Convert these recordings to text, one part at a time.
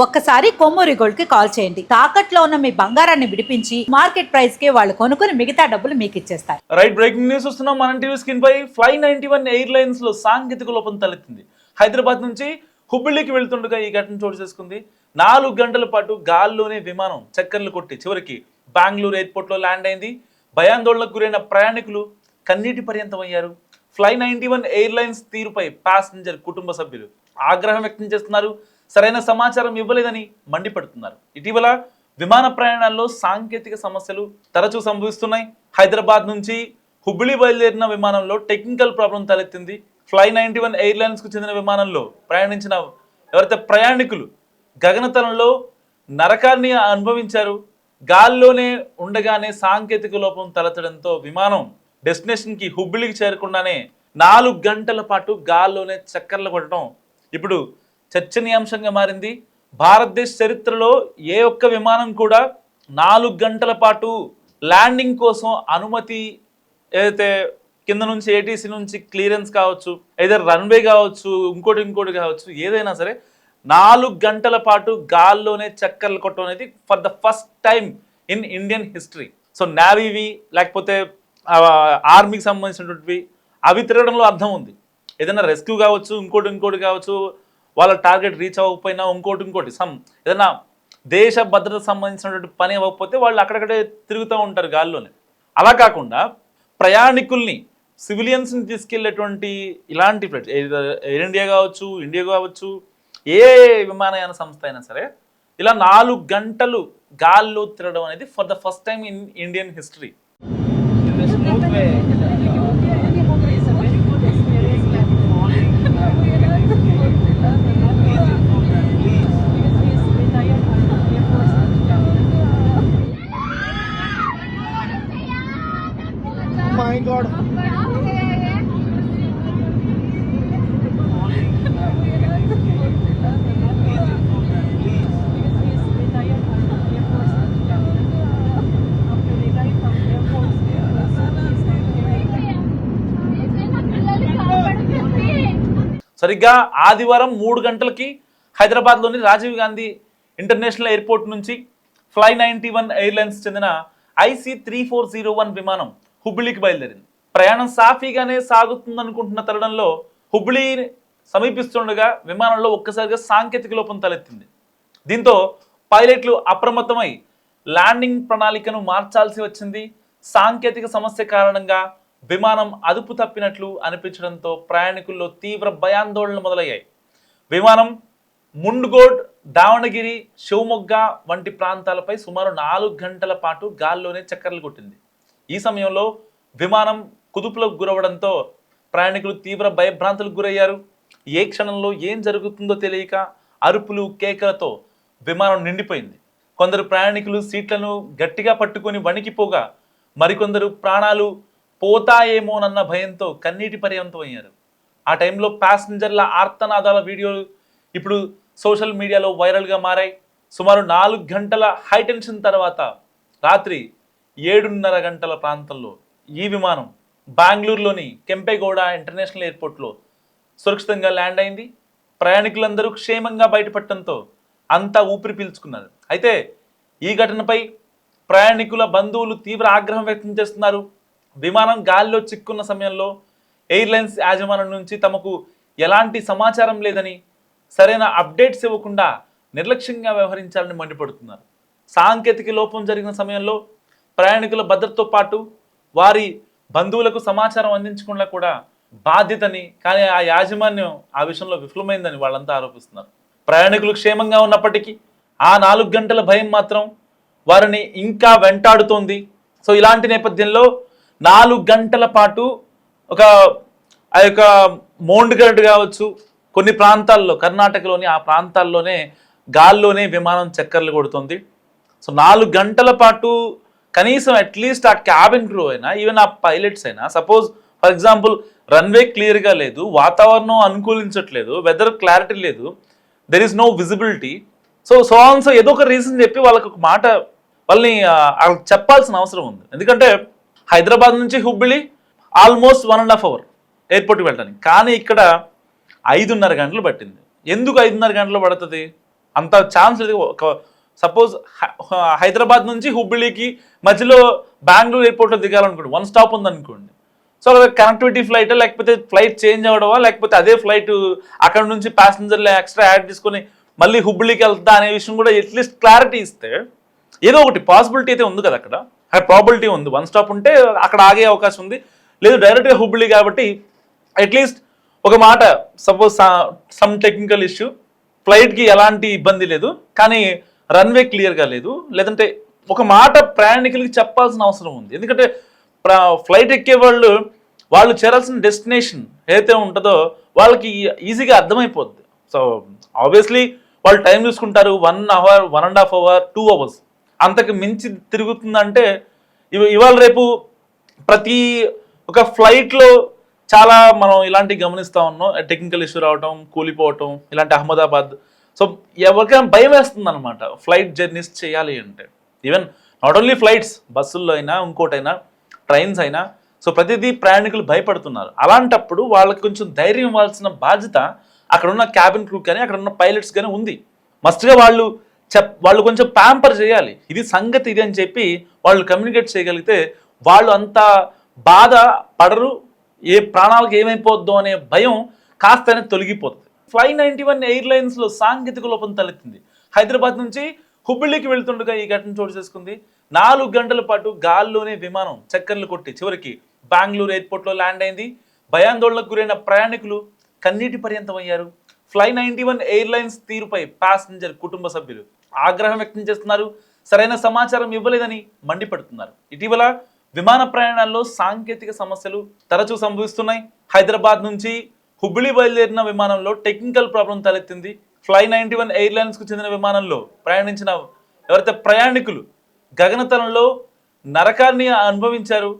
ఒక్కసారి కొమ్మూరి గోల్డ్ కి కాల్ చేయండి. తాకట్లో ఉన్న మీ బంగారాన్ని విడిపించి మార్కెట్ ప్రైస్ కి వాళ్ళు కొనుక్కుని మిగతా డబ్బులు మీకు ఇచ్చేస్తారు. రైట్, బ్రేకింగ్ న్యూస్ వస్తున్నాం. మన టీవీ స్క్రీన్ పై Fly91 ఎయిర్లైన్స్ లో సాంకేతిక లోపం తలెత్తింది. హైదరాబాద్ నుంచి హుబ్బిళ్ళికి వెళ్తుండగా ఈ ఘటన చోటు చేసుకుంది. 4 గంటల పాటు గాల్లోనే విమానం చక్కర్లు కొట్టి చివరికి బెంగళూరు ఎయిర్పోర్ట్ లో ల్యాండ్ అయింది. భయాందోళనకు గురైన ప్రయాణికులు కన్నీటి పర్యంతమయ్యారు. Fly91 ఎయిర్లైన్స్ తీరుపై ప్యాసింజర్ కుటుంబ సభ్యులు ఆగ్రహం వ్యక్తం చేస్తున్నారు. సరైన సమాచారం ఇవ్వలేదని మండిపడుతున్నారు. ఇటీవల విమాన ప్రయాణాల్లో సాంకేతిక సమస్యలు తరచూ సంభవిస్తున్నాయి. హైదరాబాద్ నుంచి హుబ్బిలి బయలుదేరిన విమానంలో టెక్నికల్ ప్రాబ్లం తలెత్తింది. Fly91 ఎయిర్లైన్స్ కు చెందిన విమానంలో ప్రయాణించిన ఎవరైతే ప్రయాణికులు గగనతలంలో నరకాన్ని అనుభవించారు. గాల్లోనే ఉండగానే సాంకేతిక లోపం తలెత్తడంతో విమానం డెస్టినేషన్ కి హుబ్బిలికి చేరకుండానే 4 గంటల పాటు గాల్లోనే చక్కర్లు కొట్టడం ఇప్పుడు చర్చనీయాంశంగా మారింది. భారతదేశ చరిత్రలో ఏ ఒక్క విమానం కూడా 4 గంటల పాటు ల్యాండింగ్ కోసం అనుమతి ఏదైతే కింద నుంచి ఏటీసీ నుంచి క్లియరెన్స్ కావచ్చు, ఏదైనా రన్వే కావచ్చు, ఇంకోటి కావచ్చు, ఏదైనా సరే 4 గంటల పాటు గాల్లోనే చక్కర్లు కొట్టడం అనేది for the first time in Indian history. So నేవీవి లేకపోతే ఆర్మీకి సంబంధించినటువంటివి అవి తిరగడంలో అర్థం ఉంది. ఏదైనా రెస్క్యూ కావచ్చు, ఇంకోటి కావచ్చు, వాళ్ళ టార్గెట్ రీచ్ అవ్వకపోయినా ఇంకోటి ఏదైనా దేశ భద్రత సంబంధించినటువంటి పని అవ్వకపోతే వాళ్ళు అక్కడక్కడే తిరుగుతూ ఉంటారు గాల్లోనే. అలా కాకుండా ప్రయాణికుల్ని సివిలియన్స్ని తీసుకెళ్లేటువంటి ఇలాంటి ఫ్లైట్స్ ఎయిర్ ఇండియా కావచ్చు, ఏ విమానయాన సంస్థ అయినా సరే ఇలా 4 గంటలు గాల్లో తిరగడం అనేది for the first time in Indian history. My God. సరిగ్గా ఆదివారం 3 గంటలకి హైదరాబాద్లోని రాజీవ్ గాంధీ ఇంటర్నేషనల్ ఎయిర్పోర్ట్ నుంచి Fly91 ఎయిర్లైన్స్ చెందిన IC3401 విమానం హుబ్బిలికి బయలుదేరింది. ప్రయాణం సాఫీగానే సాగుతుందనుకుంటున్న తరుణంలో హుబ్బిలి సమీపిస్తుండగా విమానంలో ఒక్కసారిగా సాంకేతిక లోపం తలెత్తింది. దీంతో పైలట్లు అప్రమత్తమై ల్యాండింగ్ ప్రణాళికను మార్చాల్సి వచ్చింది. సాంకేతిక సమస్య కారణంగా విమానం అదుపు తప్పినట్లు అనిపించడంతో ప్రయాణికుల్లో తీవ్ర భయాందోళనలు మొదలయ్యాయి. విమానం ముండ్గోడ్, దావణగిరి, శివమొగ్గ వంటి ప్రాంతాలపై సుమారు 4 గంటల పాటు గాల్లోనే చక్కర్లు కొట్టింది. ఈ సమయంలో విమానం కుదుపులకు గురవడంతో ప్రయాణికులు తీవ్ర భయభ్రాంతులకు గురయ్యారు. ఏ క్షణంలో ఏం జరుగుతుందో తెలియక అరుపులు, కేకలతో విమానం నిండిపోయింది. కొందరు ప్రయాణికులు సీట్లను గట్టిగా పట్టుకొని వణికిపోగా మరికొందరు ప్రాణాలు పోతాయేమోనన్న భయంతో కన్నీటి పర్యంతం అయ్యారు. ఆ టైంలో ప్యాసింజర్ల ఆర్తనాదాల వీడియోలు ఇప్పుడు సోషల్ మీడియాలో వైరల్గా మారాయి. సుమారు 4 గంటల హైటెన్షన్ తర్వాత రాత్రి 7:30 గంటల ప్రాంతంలో ఈ విమానం బెంగళూరులోని కెంపెగౌడ ఇంటర్నేషనల్ ఎయిర్పోర్ట్లో సురక్షితంగా ల్యాండ్ అయింది. ప్రయాణికులందరూ క్షేమంగా బయటపడటంతో అంతా ఊపిరి పీల్చుకున్నారు. అయితే ఈ ఘటనపై ప్రయాణికుల బంధువులు తీవ్ర ఆగ్రహం వ్యక్తం చేస్తున్నారు. విమానం గాలిలో చిక్కున్న సమయంలో ఎయిర్లైన్స్ యాజమాన్యం నుంచి తమకు ఎలాంటి సమాచారం లేదని, సరైన అప్డేట్స్ ఇవ్వకుండా నిర్లక్ష్యంగా వ్యవహరించాలని మండిపడుతున్నారు. సాంకేతిక లోపం జరిగిన సమయంలో ప్రయాణికుల భద్రతతో పాటు వారి బంధువులకు సమాచారం అందించకుండా కూడా బాధ్యతని, కానీ ఆ యాజమాన్యం ఆ విషయంలో విఫలమైందని వాళ్ళంతా ఆరోపిస్తున్నారు. ప్రయాణికులు క్షేమంగా ఉన్నప్పటికీ ఆ 4 గంటల భయం మాత్రం వారిని ఇంకా వెంటాడుతోంది. సో ఇలాంటి నేపథ్యంలో 4 గంటల పాటు ఆ యొక్క మోండ్గఢ్ కావచ్చు, కొన్ని ప్రాంతాల్లో కర్ణాటకలోని ఆ ప్రాంతాల్లోనే గాల్లోనే విమానం చక్కర్లు కొడుతుంది. సో 4 గంటల పాటు కనీసం అట్లీస్ట్ ఆ క్యాబిన్ క్రూ అయినా, ఈవెన్ ఆ పైలట్స్ అయినా, సపోజ్ ఫర్ ఎగ్జాంపుల్ రన్వే క్లియర్గా లేదు, వాతావరణం అనుకూలించట్లేదు, వెదర్ క్లారిటీ లేదు, there is no visibility, so ఏదో ఒక రీజన్ చెప్పి వాళ్ళకి ఒక మాట వాళ్ళని చెప్పాల్సిన అవసరం ఉంది. ఎందుకంటే హైదరాబాద్ నుంచి హుబ్బిలి ఆల్మోస్ట్ 1.5 hour ఎయిర్పోర్ట్కి వెళ్ళడానికి, కానీ ఇక్కడ 5:30 గంటలు పట్టింది. ఎందుకు 5:30 గంటలు పడుతుంది? అంత ఛాన్స్ లేదు. ఒక సపోజ్ హైదరాబాద్ నుంచి హుబ్లీకి మధ్యలో బెంగళూరు ఎయిర్పోర్ట్లో దిగాలనుకోండి, 1 స్టాప్ ఉందనుకోండి. సో కనెక్టివిటీ ఫ్లైట్ లేకపోతే ఫ్లైట్ చేంజ్ అవ్వడమా, లేకపోతే అదే ఫ్లైట్ అక్కడ నుంచి ప్యాసింజర్లు ఎక్స్ట్రా యాడ్ చేసుకొని మళ్ళీ హుబ్లీకి వెళ్తా అనే విషయం కూడా అట్లీస్ట్ క్లారిటీ ఇస్తే ఏదో ఒకటి పాసిబిలిటీ అయితే ఉంది కదా. అక్కడ ప్రాబిలిటీ ఉంది. 1 స్టాప్ ఉంటే అక్కడ ఆగే అవకాశం ఉంది. లేదు డైరెక్ట్గా హుబ్లీ కాబట్టి అట్లీస్ట్ ఒక మాట, సపోజ్ సమ్ టెక్నికల్ ఇష్యూ, ఫ్లైట్కి ఎలాంటి ఇబ్బంది లేదు కానీ రన్వే క్లియర్గా లేదు, లేదంటే ఒక మాట ప్రయాణికులకి చెప్పాల్సిన అవసరం ఉంది. ఎందుకంటే ఫ్లైట్ ఎక్కే వాళ్ళు చేరాల్సిన డెస్టినేషన్ ఏదైతే ఉంటుందో వాళ్ళకి ఈజీగా అర్థమైపోద్ది. సో ఆబ్వియస్లీ వాళ్ళు టైం చూసుకుంటారు, 1 అవర్ 1.5 అవర్ 2 అవర్స్ అంతకు మించి తిరుగుతుందంటే ఇవాళ రేపు ప్రతి ఒక ఫ్లైట్లో చాలా మనం ఇలాంటివి గమనిస్తూ ఉన్నాం. టెక్నికల్ ఇష్యూ రావటం, కూలిపోవటం, ఇలాంటి అహ్మదాబాద్. సో ఎవరికైనా భయం వేస్తుంది అనమాట ఫ్లైట్ జర్నీస్ చేయాలి అంటే. ఈవెన్ నాట్ ఓన్లీ ఫ్లైట్స్, బస్సుల్లో అయినా ఇంకోటైనా ట్రైన్స్ అయినా. సో ప్రతిదీ ప్రయాణికులు భయపడుతున్నారు. అలాంటప్పుడు వాళ్ళకి కొంచెం ధైర్యం ఇవ్వాల్సిన బాధ్యత అక్కడ ఉన్న క్యాబిన్ క్రూ కానీ అక్కడ ఉన్న పైలట్స్ కానీ ఉంది. మస్ట్గా వాళ్ళు కొంచెం ప్యాంపర్ చేయాలి, ఇది సంగతి ఇది అని చెప్పి వాళ్ళు కమ్యూనికేట్ చేయగలిగితే వాళ్ళు అంత బాధ పడరు. ఏ ప్రాణాలకు ఏమైపోద్దో అనే భయం కాస్తనే తొలగిపోతుంది. Fly91 ఎయిర్లైన్స్లో సాంకేతిక లోపం తలెత్తింది. హైదరాబాద్ నుంచి హుబ్లీకి వెళ్తుండగా ఈ ఘటన చోటు చేసుకుంది. 4 గంటల పాటు గాల్లోనే విమానం చక్కర్లు కొట్టి చివరికి బెంగళూరు ఎయిర్పోర్ట్లో ల్యాండ్ అయింది. భయాందోళనకు గురైన ప్రయాణికులు కన్నీటి పర్యంతం అయ్యారు. Fly91 ఎయిర్లైన్స్ తీరుపై ప్యాసింజర్ కుటుంబ సభ్యులు ఆగ్రహం వ్యక్తం చేస్తున్నారు. సరైన సమాచారం ఇవ్వలేదని మండిపడుతున్నారు. ఇటీవల విమాన ప్రయాణాల్లో సాంకేతిక సమస్యలు తరచూ సంభవిస్తున్నాయి. హైదరాబాద్ నుంచి హుబ్లీ బయలుదేరిన విమానంలో టెక్నికల్ ప్రాబ్లం తలెత్తింది. Fly91 ఎయిర్లైన్స్కు చెందిన విమానంలో ప్రయాణించిన ఎవరైతే ప్రయాణికులు గగనతలంలో నరకాన్ని అనుభవించారు.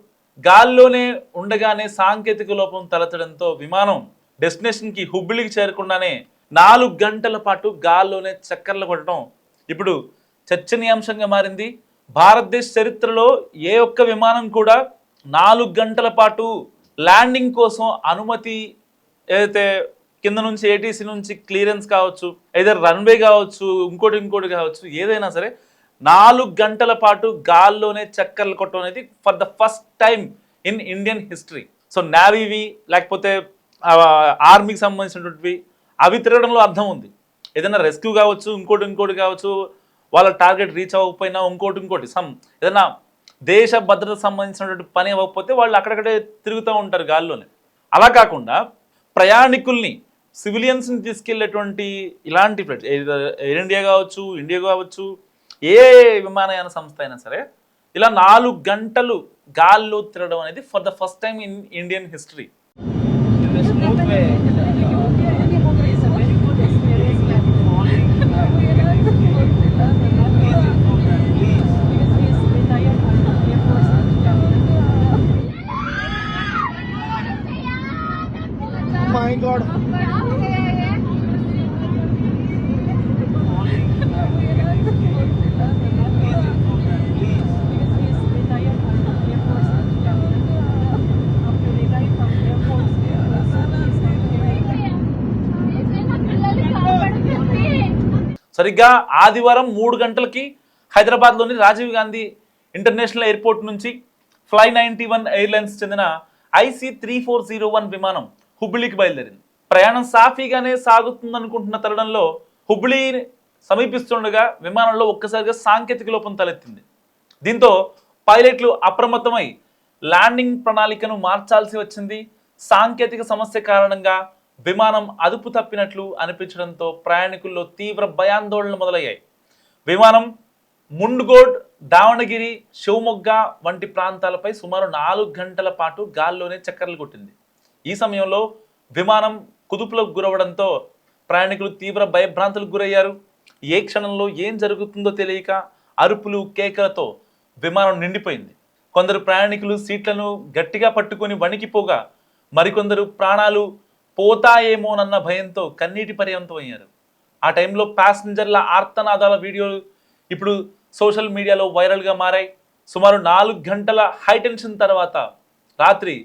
గాల్లోనే ఉండగానే సాంకేతిక లోపం తలెత్తడంతో విమానం డెస్టినేషన్కి హుబ్లీకి చేరకుండానే 4 గంటల పాటు గాల్లోనే చక్కర్లు కొట్టడం ఇప్పుడు చర్చనీయాంశంగా మారింది. భారతదేశ చరిత్రలో ఏ ఒక్క విమానం కూడా 4 గంటల పాటు ల్యాండింగ్ కోసం అనుమతి, ఏదైతే కింద నుంచి ఏటీసీ నుంచి క్లియరెన్స్ కావచ్చు, ఏదో రన్వే కావచ్చు, ఇంకోటి కావచ్చు, ఏదైనా సరే 4 గంటల పాటు గాల్లోనే చక్కర్లు కొట్టడం అనేది for the first time in Indian history. So నేవీవి లేకపోతే ఆర్మీకి సంబంధించినటువంటివి అవి తిరగడంలో అర్థం ఉంది. ఏదైనా రెస్క్యూ కావచ్చు, ఇంకోటి కావచ్చు, వాళ్ళ టార్గెట్ రీచ్ అవ్వకపోయినా ఇంకోటి ఏదైనా దేశ భద్రత సంబంధించినటువంటి పని అవ్వకపోతే వాళ్ళు అక్కడక్కడే తిరుగుతూ ఉంటారు గాల్లోనే. అలా కాకుండా ప్రయాణికుల్ని, సివిలియన్స్ని తీసుకెళ్లేటువంటి ఇలాంటి ఫ్లైట్స్, ఎయిర్ ఇండియా కావచ్చు, ఏ విమానయాన సంస్థ అయినా సరే ఇలా 4 గంటలు గాల్లో తిరగడం అనేది for the first time in Indian history. My God. సరిగ్గా ఆదివారం 3 గంటలకి హైదరాబాద్లోని రాజీవ్ గాంధీ ఇంటర్నేషనల్ ఎయిర్పోర్ట్ నుంచి Fly91 ఎయిర్లైన్స్ చెందిన IC3401 విమానం హుబ్లీకి బయలుదేరింది. ప్రయాణం సాఫీగానే సాగుతుందనుకుంటున్న తరుణంలో హుబ్లీ సమీపిస్తుండగా విమానంలో ఒక్కసారిగా సాంకేతిక లోపం తలెత్తింది. దీంతో పైలట్లు అప్రమత్తమై ల్యాండింగ్ ప్రణాళికను మార్చాల్సి వచ్చింది. సాంకేతిక సమస్య కారణంగా విమానం అదుపు తప్పినట్లు అనిపించడంతో ప్రయాణికుల్లో తీవ్ర భయాందోళనలు మొదలయ్యాయి. విమానం ముండ్గోడ్, దావణగిరి, శివమొగ్గ వంటి ప్రాంతాలపై సుమారు 4 గంటల పాటు గాల్లోనే చక్కర్లు కొట్టింది. ఈ సమయంలో విమానం కుదుపులకు గురవడంతో ప్రయాణికులు తీవ్ర భయభ్రాంతులకు గురయ్యారు. ఏ క్షణంలో ఏం జరుగుతుందో తెలియక అరుపులు, కేకలతో విమానం నిండిపోయింది. కొందరు ప్రయాణికులు సీట్లను గట్టిగా పట్టుకొని వణికిపోగా మరికొందరు ప్రాణాలు పోతాయేమోనన్న భయంతో కన్నీటి పర్యంతం అయ్యారు. ఆ టైంలో ప్యాసింజర్ల ఆర్తనాదాల వీడియోలు ఇప్పుడు సోషల్ మీడియాలో వైరల్గా మారాయి. సుమారు 4 గంటల హైటెన్షన్ తర్వాత రాత్రి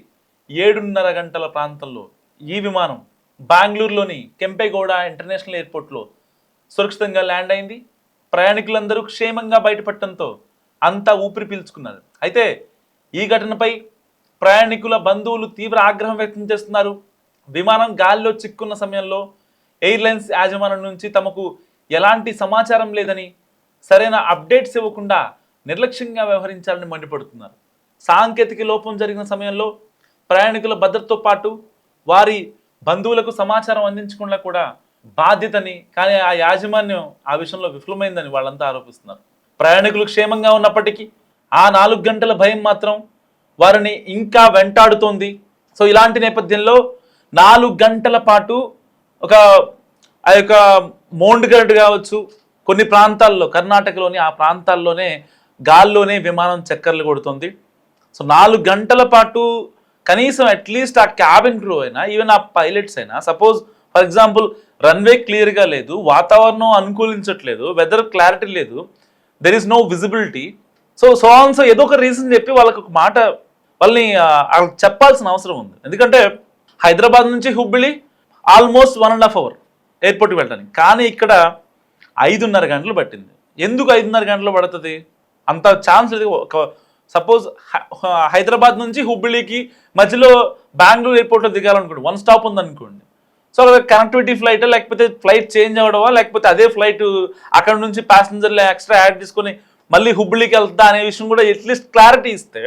7:30 గంటల ప్రాంతంలో ఈ విమానం బెంగళూరులోని కెంపెగౌడ ఇంటర్నేషనల్ ఎయిర్పోర్ట్లో సురక్షితంగా ల్యాండ్ అయింది. ప్రయాణికులందరూ క్షేమంగా బయటపడటంతో అంతా ఊపిరి పీల్చుకున్నారు. అయితే ఈ ఘటనపై ప్రయాణికుల బంధువులు తీవ్ర ఆగ్రహం వ్యక్తం చేస్తున్నారు. విమానం గాలిలో చిక్కున్న సమయంలో ఎయిర్లైన్స్ యాజమాన్యం నుంచి తమకు ఎలాంటి సమాచారం లేదని, సరైన అప్డేట్స్ ఇవ్వకుండా నిర్లక్ష్యంగా వ్యవహరించాలని మండిపడుతున్నారు. సాంకేతిక లోపం జరిగిన సమయంలో ప్రయాణికుల భద్రతతో పాటు వారి బంధువులకు సమాచారం అందించకుండా కూడా బాధ్యతని, కానీ ఆ యాజమాన్యం ఆ విషయంలో విఫలమైందని వాళ్ళంతా ఆరోపిస్తున్నారు. ప్రయాణికులు క్షేమంగా ఉన్నప్పటికీ ఆ 4 గంటల భయం మాత్రం వారిని ఇంకా వెంటాడుతోంది. సో ఇలాంటి నేపథ్యంలో 4 గంటల పాటు ఆ యొక్క మోండ్గడ్ కావచ్చు, కొన్ని ప్రాంతాల్లో కర్ణాటకలోని ఆ ప్రాంతాల్లోనే గాల్లోనే విమానం చక్కర్లు కొడుతుంది. సో 4 గంటల పాటు కనీసం అట్లీస్ట్ ఆ క్యాబిన్ క్రూ అయినా, ఈవెన్ ఆ పైలట్స్ అయినా, సపోజ్ ఫర్ ఎగ్జాంపుల్ రన్వే క్లియర్గా లేదు, వాతావరణం అనుకూలించట్లేదు, వెదర్ క్లారిటీ లేదు, there is no visibility, so ఏదో ఒక రీజన్ చెప్పి వాళ్ళకి ఒక మాట వాళ్ళని చెప్పాల్సిన అవసరం ఉంది. ఎందుకంటే హైదరాబాద్ నుంచి హుబ్లీ ఆల్మోస్ట్ 1.5 hours ఎయిర్పోర్ట్కి వెళ్ళడానికి, కానీ ఇక్కడ 5.5 గంటలు పట్టింది. ఎందుకు 5.5 గంటలు పడుతుంది? అంత ఛాన్స్ లేదు. సపోజ్ హైదరాబాద్ నుంచి హుబ్లీకి మధ్యలో బెంగళూరు ఎయిర్పోర్ట్లో దిగాలనుకోండి, 1 stop ఉందనుకోండి. సో కనెక్టివిటీ ఫ్లైట్, లేకపోతే ఫ్లైట్ చేంజ్ అవ్వడమా, లేకపోతే అదే ఫ్లైట్ అక్కడ నుంచి ప్యాసింజర్లు ఎక్స్ట్రా యాడ్ చేసుకొని మళ్ళీ హుబ్లీకి వెళ్తా అనే విషయం కూడా అట్లీస్ట్ క్లారిటీ ఇస్తే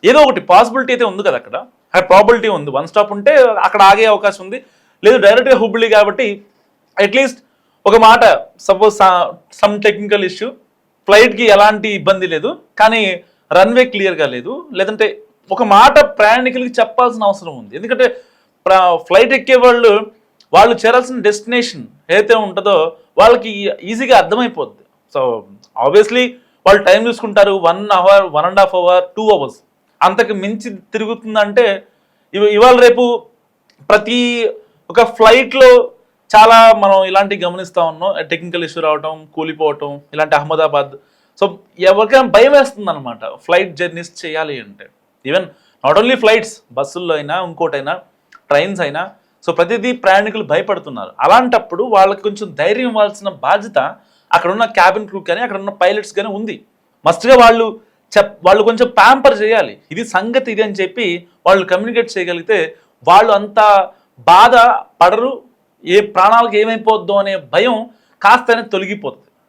ఏదో ఒకటి పాసిబిలిటీ అయితే ఉంది కదా. అక్కడ ప్రాబిలిటీ ఉంది, 1 stop ఉంటే అక్కడ ఆగే అవకాశం ఉంది. లేదు డైరెక్ట్గా హుబ్లీ కాబట్టి అట్లీస్ట్ ఒక మాట, సపోజ్ సమ్ టెక్నికల్ ఇష్యూ, ఫ్లైట్కి ఎలాంటి ఇబ్బంది లేదు కానీ రన్వే క్లియర్గా లేదు, లేదంటే ఒక మాట ప్రయాణికులకి చెప్పాల్సిన అవసరం ఉంది. ఎందుకంటే ఫ్లైట్ ఎక్కే వాళ్ళు చేరాల్సిన డెస్టినేషన్ ఏదైతే ఉంటుందో వాళ్ళకి ఈజీగా అర్థమైపోద్ది. సో ఆబ్వియస్లీ వాళ్ళు టైం చూసుకుంటారు, 1 hour, 1.5 hours, 2 hours అంతకు మించి తిరుగుతుందంటే ఇవాళ రేపు ప్రతి ఒక ఫ్లైట్లో చాలా మనం ఇలాంటివి గమనిస్తూ ఉన్నాం. టెక్నికల్ ఇష్యూ రావటం, కూలిపోవటం, ఇలాంటి అహ్మదాబాద్. సో ఎవరికైనా భయం వేస్తుంది అనమాట ఫ్లైట్ జర్నీస్ చేయాలి అంటే. ఈవెన్ నాట్ ఓన్లీ ఫ్లైట్స్, బస్సుల్లో అయినా, ఇంకోటైనా, ట్రైన్స్ అయినా, సో ప్రతిదీ ప్రయాణికులు భయపడుతున్నారు. అలాంటప్పుడు వాళ్ళకి కొంచెం ధైర్యం ఇవ్వాల్సిన బాధ్యత అక్కడ ఉన్న క్యాబిన్ క్రూ కానీ అక్కడ ఉన్న పైలట్స్ కానీ ఉంది. మస్ట్గా వాళ్ళు కొంచెం ప్యాంపర్ చేయాలి, ఇది సంగతి ఇది అని చెప్పి వాళ్ళు కమ్యూనికేట్ చేయగలిగితే వాళ్ళు అంత బాధ పడరు. ఏ ప్రాణాలకు ఏమైపోద్దో అనే భయం కాస్తనే తొలగిపోతుంది.